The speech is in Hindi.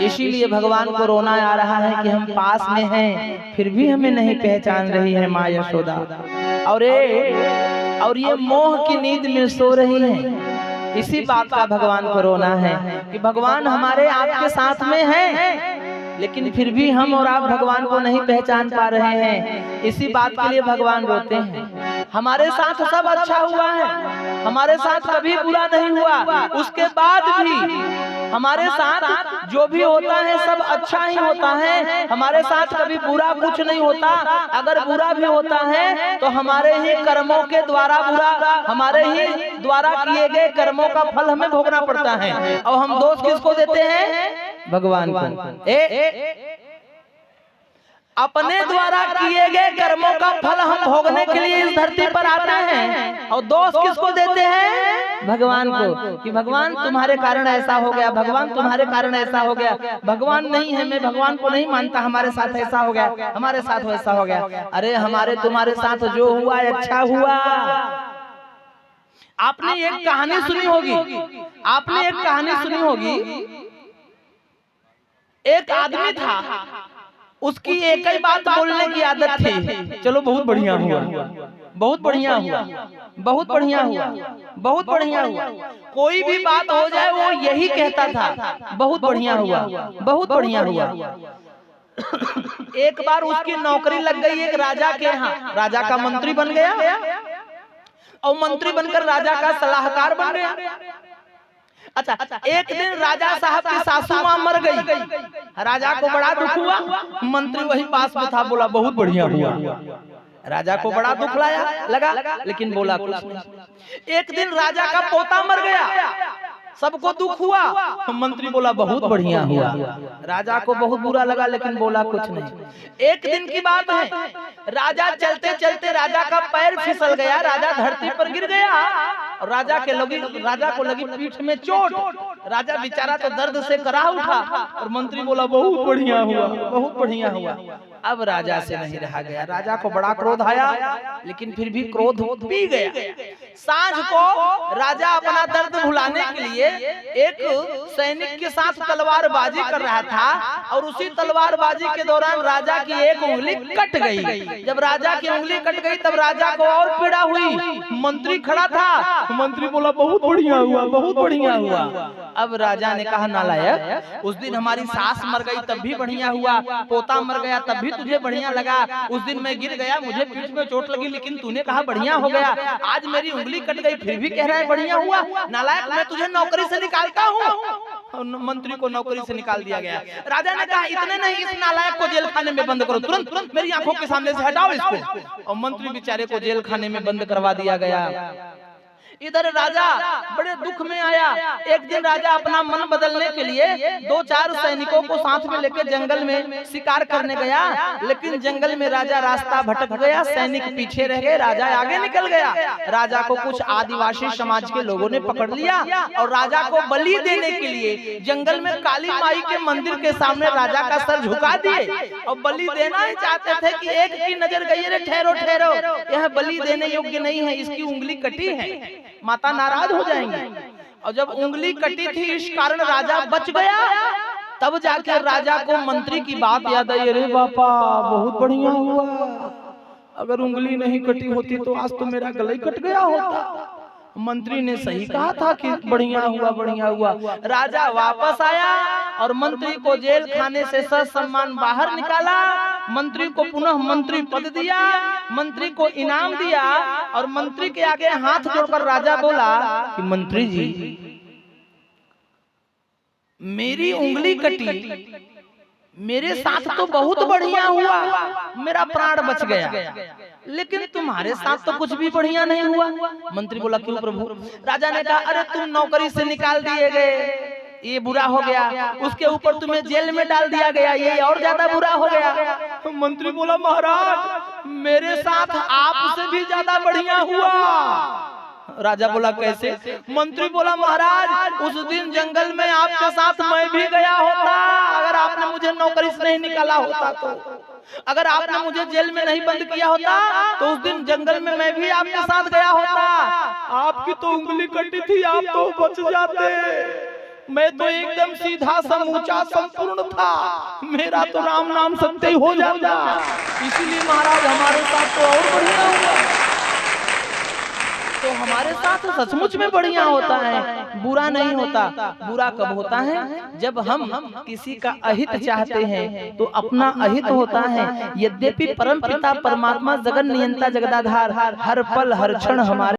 इसीलिए भगवान को रोना आ रहा है कि हम पास में हैं फिर भी हमें नहीं पहचान रही है माँ यशोदा, और ये मोह की नींद में सो रही है। इसी बात का भगवान को रोना है कि भगवान हमारे आपके साथ में हैं, लेकिन फिर भी हम और आप भगवान को नहीं पहचान पा रहे हैं। इसी बात के लिए भगवान रोते हैं। हमारे साथ सब अच्छा हुआ है, हमारे साथ कभी बुरा नहीं हुआ, उसके बाद भी हमारे साथ जो भी होता है सब अच्छा ही होता है, हमारे साथ कभी बुरा कुछ नहीं होता। अगर बुरा भी होता है तो हमारे ही कर्मों के द्वारा बुरा, हमारे ही द्वारा किए गए कर्मों का फल हमें भोगना पड़ता है। और हम दोष किसको देते हैं? भगवान को। अपने द्वारा किए गए कर्मों का फल हम भोगने के लिए इस धरती पर आते हैं, और दोष किसको देते हैं? भगवान को, कि भगवान तुम्हारे कारण ऐसा हो गया, भगवान तुम्हारे कारण ऐसा हो गया। भगवान नहीं है, मैं भगवान को नहीं मानता, हमारे साथ ऐसा हो गया, हमारे साथ वैसा हो गया। अरे हमारे तुम्हारे साथ जो हुआ अच्छा हुआ। आपने एक कहानी सुनी होगी, आपने एक कहानी सुनी होगी। एक आदमी था, उसकी एक ही बात बोलने की आदत थी। चलो बहुत बढ़िया हुआ, बहुत बढ़िया हुआ, बहुत बढ़िया हुआ, बहुत बढ़िया हुआ। कोई भी बात हो जाए वो यही कहता था, बहुत बढ़िया हुआ, बहुत बढ़िया हुआ। एक बार उसकी नौकरी लग गई एक राजा के यहाँ, राजा का मंत्री बन गया, और मंत्री बनकर राजा का सलाहकार बन गया। अच्छा, एक दिन राजा साहब की सासू मां मर गई, राजा को बड़ा दुख हुआ। मंत्री वही पास में था, बोला बहुत बढ़िया हुआ। राजा को बड़ा दुख लगा, लेकिन बोला कुछ नहीं। एक दिन राजा का पोता मर गया, सबको दुख हुआ। मंत्री बोला बहुत बढ़िया हुआ। राजा को बहुत बुरा लगा, लेकिन बोला कुछ नहीं। एक दिन की बात है, राजा चलते चलते राजा का पैर फिसल गया, राजा धरती पर गिर गया, और राजा को लगी पीठ में चोट। राजा बेचारा तो दर्द से कराह उठा, और मंत्री बोला बहुत बढ़िया हुआ, बहुत बढ़िया हुआ। अब राजा से नहीं रहा गया, राजा को बड़ा क्रोध आया, लेकिन फिर भी क्रोध पी गया। सांझ को राजा अपना दर्द भुलाने के लिए एक सैनिक के साथ तलवारबाजी कर रहा था, और उसी तलवारबाजी के दौरान राजा की एक उंगली कट गई। जब राजा की उंगली कट गई तब राजा को और पीड़ा हुई। मंत्री खड़ा था, मंत्री बोला बहुत बढ़िया हुआ, बहुत बढ़िया हुआ। अब राजा ने कहा नालायक, उस दिन हमारी सास मर गई तब भी बढ़िया हुआ, पोता मर गया तब भी तुझे बढ़िया लगा, उस दिन मैं गिर गया, मुझे पीठ में चोट लगी, लेकिन तूने कहा बढ़िया हो गया। आज मेरी उंगली कट गई फिर भी कह रहा है बढ़िया हुआ। नालायक, मैं तुझे नौकरी से निकालता हूँ। मंत्री को नौकरी से निकाल दिया गया। राजा ने कहा इतने नहीं, इस नालायक को जेल खाने में बंद करो, तुरंत मेरी आंखों के सामने से हटाओ इसको। और मंत्री बेचारे को जेल खाने में बंद करवा दिया गया। इधर राजा बड़े दुख में आया। एक दिन राजा अपना मन बदलने के लिए 2-4 सैनिकों को साथ में लेकर जंगल में शिकार करने गया, लेकिन जंगल में राजा रास्ता भटक गया, सैनिक पीछे रह गए, राजा आगे निकल गया। राजा को कुछ आदिवासी समाज के लोगों ने पकड़ लिया, और राजा को बलि देने के लिए जंगल में काली माई के मंदिर के सामने राजा का सर झुका दिए, और बलि देना ही चाहते थे कि एक की नजर गई, अरे ठहरो ठहरो, यह बलि देने योग्य नहीं है, इसकी उंगली कटी है, माता नाराज हो जाएंगी। और जब उंगली कटी थी इस कारण राजा बच गया। तब जाकर राजा को मंत्री की बात याद आई, अरे बापा बहुत बढ़िया हुआ, अगर उंगली नहीं कटी होती तो आज तो मेरा गला ही कट गया होता। मंत्री ने सही कहा था कि बढ़िया हुआ, बढ़िया हुआ। राजा वापस आया और मंत्री को जेल खाने से सम्मान बाहर निकाला, मंत्री को पुनः मंत्री पद दिया, मंत्री को इनाम दिया, और मंत्री के आगे हाथ जोड़कर राजा बोला कि मंत्री जी, मेरी उंगली कटी, मेरे साथ तो बहुत बढ़िया हुआ, मेरा प्राण बच गया, लेकिन तुम्हारे साथ तो कुछ भी बढ़िया नहीं हुआ। मंत्री बोला क्यों प्रभु? राजा ने कहा अरे तुम नौकरी से निकाल दिए गए, ये बुरा हो गया, उसके ऊपर तुम्हें जेल में डाल दिया गया, ये और ज्यादा बुरा हो गया। मंत्री बोला महाराज मेरे साथ आपसे भी ज्यादा बढ़िया हुआ। राजा बोला कैसे? मंत्री बोला महाराज उस दिन जंगल में आपके साथ मैं भी गया होता, अगर आपने मुझे नौकरी से नहीं निकाला होता तो, अगर आपने मुझे जेल में नहीं बंद किया होता तो उस दिन जंगल में मैं भी आपके साथ गया होता। आपकी तो उंगली कटी थी, आप तो बच जाते, मैं तो एकदम सीधा समूचा संपूर्ण था, मेरा तो राम नाम सत्य हो जाता। इसीलिए महाराज हमारे साथ तो और बढ़िया हुआ। तो हमारे साथ सचमुच में बढ़िया होता है, बुरा नहीं होता। बुरा कब होता है? जब हम किसी का अहित चाहते हैं तो अपना अहित होता है। यद्यपि परम पिता परमात्मा जगन नियंता जगदाधार हर पल हर क्षण हमारे